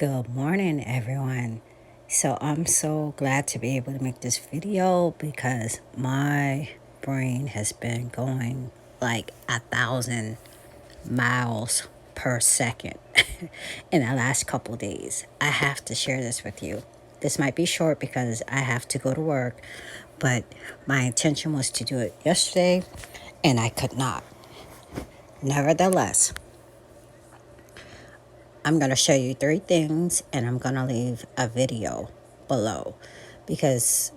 Good morning, everyone. So I'm so glad to be able to make this video because my brain has been going like 1,000 miles per second in the last couple days. I have to share this with you. This might be short because I have to go to work, but my intention was to do it yesterday and I could not. Nevertheless, I'm going to show you 3 things and I'm going to leave a video below because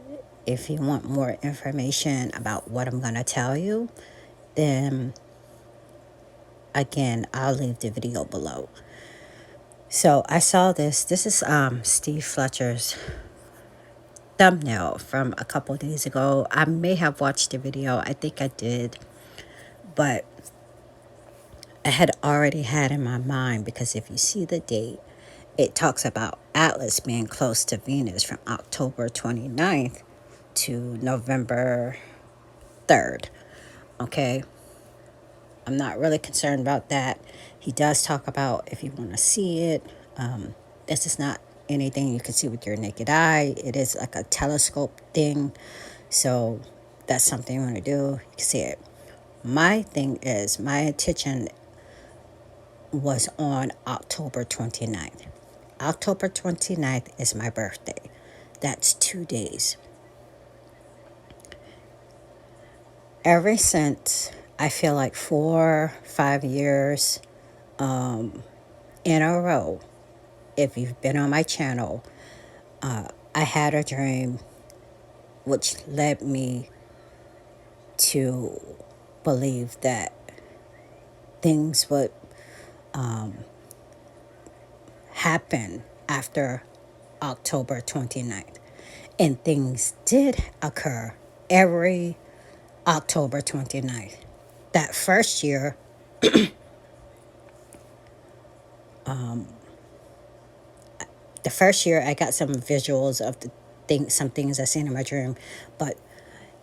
if you want more information about what I'm going to tell you, then again, I'll leave the video below. So I saw this. This is Steve Fletcher's thumbnail from a couple days ago. I may have watched the video. I think I did. But I had already had in my mind, because if you see the date, it talks about Atlas being close to Venus from October 29th to November 3rd. Okay? I'm not really concerned about that. He does talk about if you want to see it. This is not anything you can see with your naked eye. It is like a telescope thing. So that's something you want to do. You can see it. My thing is, my attention was on October 29th. October 29th is my birthday. That's 2 days. Ever since, I feel like 4-5 years in a row, if you've been on my channel, I had a dream which led me to believe that things would happen after October 29th. And things did occur every October 29th. That first year, I got some visuals of some things I seen in my dream. But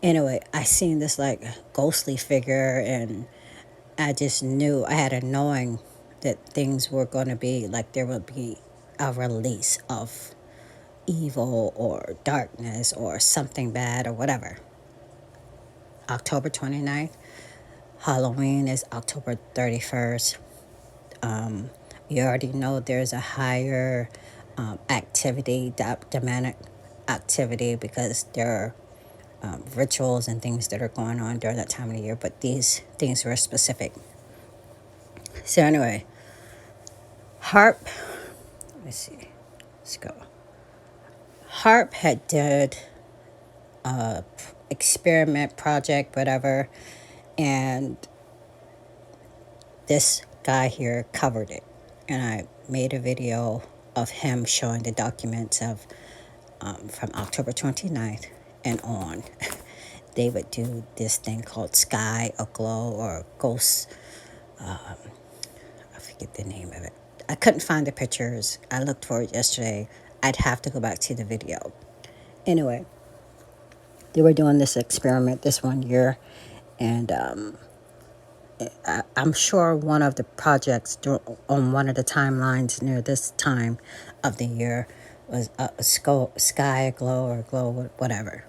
anyway, I seen this like ghostly figure, and I just knew, I had a knowing that things were going to be like there would be a release of evil or darkness or something bad or whatever. October 29th. Halloween is October 31st. You already know there's a higher activity, demonic activity, because there are rituals and things that are going on during that time of the year, but these things were specific. So anyway, Harp, let's see, let's go. Harp had did a experiment project, whatever, and this guy here covered it, and I made a video of him showing the documents of from October 29th and on. They would do this thing called Sky Aglow or Ghost. I forget the name of it. I couldn't find the pictures. I looked for it yesterday. I'd have to go back to the video. Anyway, they were doing this experiment this one year, and I'm sure one of the projects on one of the timelines near this time of the year was a sky glow or glow, whatever.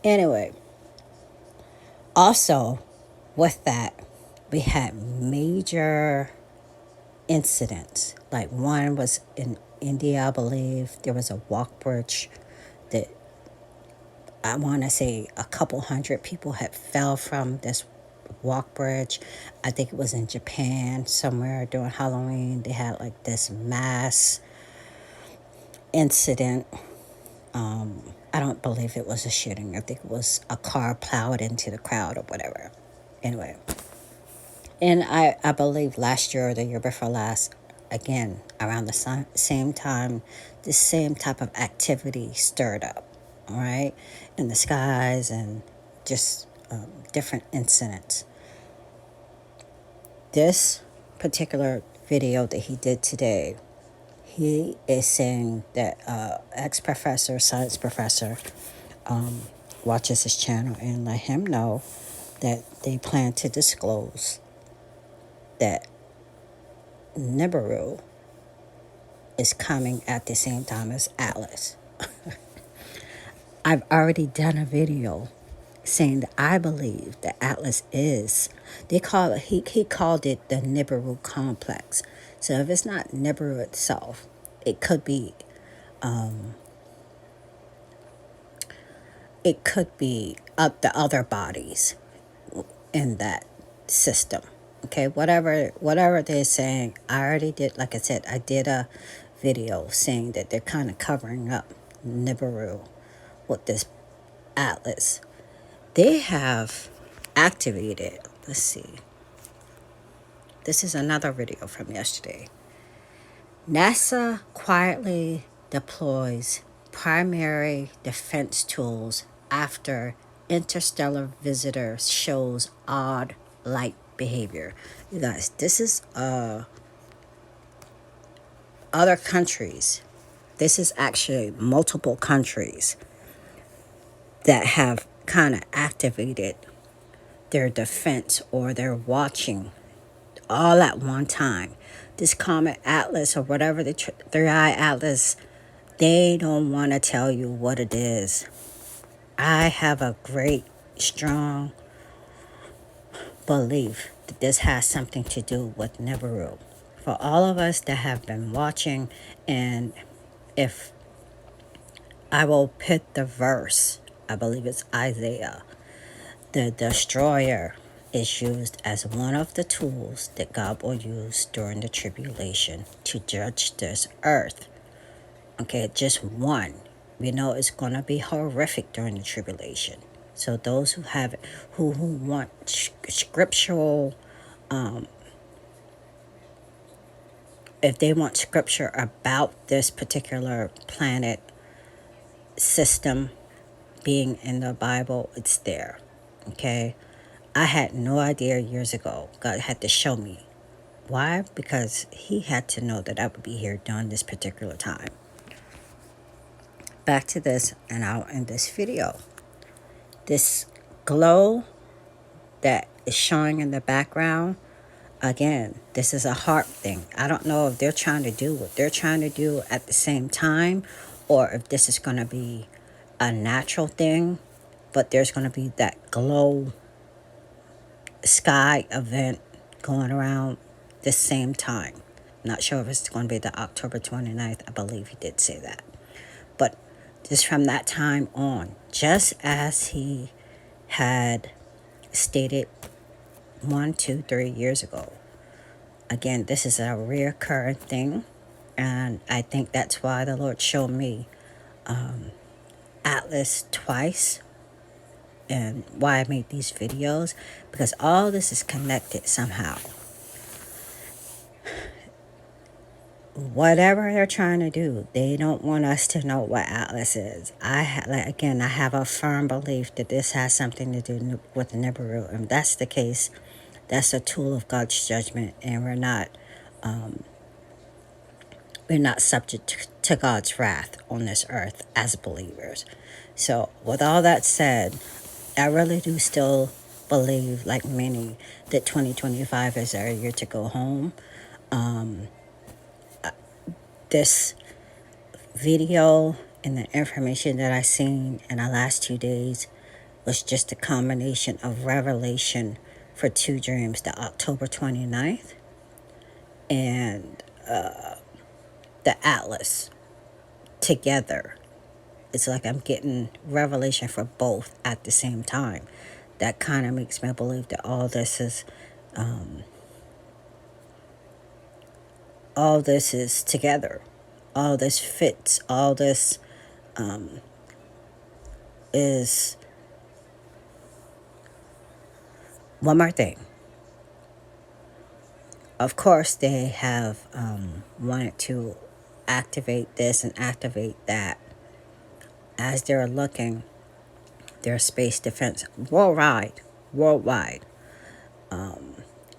Anyway, also with that, we had major incidents. Like one was in India, I believe. There was a walk bridge that I want to say a couple hundred people had fell from this walk bridge. I think it was in Japan somewhere during Halloween. They had like this mass incident. I don't believe it was a shooting. I think it was a car plowed into the crowd or whatever. Anyway, and I believe last year or the year before last, again, around the same time, the same type of activity stirred up, all right, in the skies, and just different incidents. This particular video that he did today, he is saying that science professor, watches his channel and let him know that they plan to disclose that Niburu is coming at the same time as Atlas. I've already done a video saying that I believe that Atlas is, they call it, he called it the Niburu complex. So if it's not Niburu itself, it could be, up the other bodies in that system. Okay, whatever they're saying, I already did, like I said, I did a video saying that they're kind of covering up Nibiru with this Atlas. They have activated, let's see, this is another video from yesterday. NASA quietly deploys primary defense tools after interstellar visitor shows odd light behavior. You guys, this is other countries. This is actually multiple countries that have kind of activated their defense, or they're watching all at one time. This Comet Atlas, or whatever, the Three Eye Atlas, they don't want to tell you what it is. I have a great, strong belief that this has something to do with Nibiru. For all of us that have been watching, and if I will put the verse, I believe it's Isaiah, the destroyer is used as one of the tools that God will use during the tribulation to judge this earth. Okay, just one. We know it's going to be horrific during the tribulation. So those who have, who want scriptural, if they want scripture about this particular planet system being in the Bible, it's there. Okay, I had no idea years ago. God had to show me. Why? Because he had to know that I would be here during this particular time. Back to this, and I'll end this video. This glow that is showing in the background, again, this is a heart thing. I don't know if they're trying to do what they're trying to do at the same time, or if this is going to be a natural thing, but there's going to be that glow sky event going around the same time. Not sure if it's going to be the October 29th. I believe he did say that. But just from that time on, just as he had stated 1, 2, 3 years ago. Again, this is a reoccurring thing. And I think that's why the Lord showed me Atlas twice, and why I made these videos, because all this is connected somehow. Whatever they're trying to do, they don't want us to know what Atlas is. I have a firm belief that this has something to do with Nibiru. And if that's the case, that's a tool of God's judgment, and we're not subject to God's wrath on this earth as believers. So with all that said, I really do still believe, like many, that 2025 is our year to go home. This video and the information that I seen in the last 2 days was just a combination of revelation for 2 dreams, the October 29th and the Atlas together. It's like I'm getting revelation for both at the same time. That kind of makes me believe that all this is together. All this fits. All this is. One more thing. Of course, they have wanted to activate this and activate that as they're looking their space defense worldwide,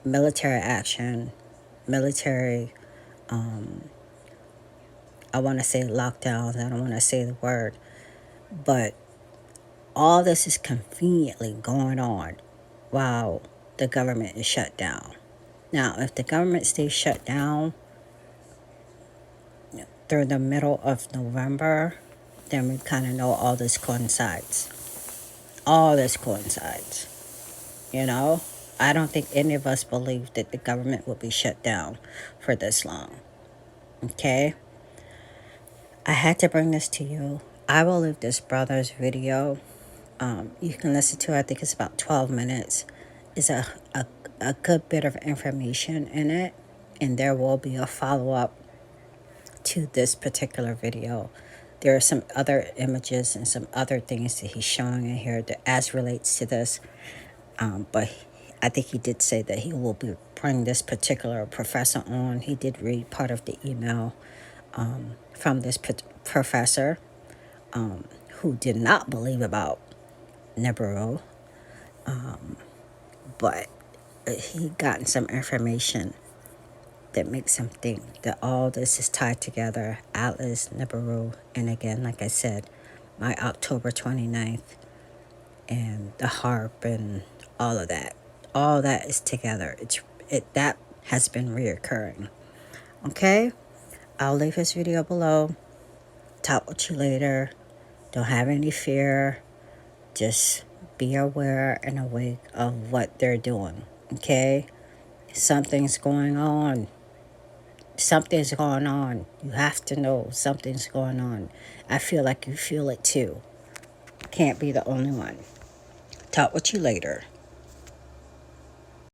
military action, military. I want to say lockdowns. I don't want to say the word, but all this is conveniently going on while the government is shut down. Now, if the government stays shut down, through the middle of November, then we kind of know all this coincides. All this coincides. You know, I don't think any of us believed that the government would be shut down for this long. Okay? I had to bring this to you. I will leave this brother's video. You can listen to it. I think it's about 12 minutes. It's a good bit of information in it. And there will be a follow up to this particular video. There are some other images and some other things that he's showing in here that as relates to this. But I think he did say that he will be bringing this particular professor on. He did read part of the email from this professor who did not believe about Niburu, but he gotten some information that makes him think that all this is tied together. Atlas, Niburu, and again, like I said, my October 29th and the harp and all of that. All that is together. That has been reoccurring. Okay? I'll leave his video below. Talk with you later. Don't have any fear. Just be aware and awake of what they're doing. Okay? Something's going on. Something's going on. You have to know something's going on. I feel like you feel it too. Can't be the only one. Talk with you later.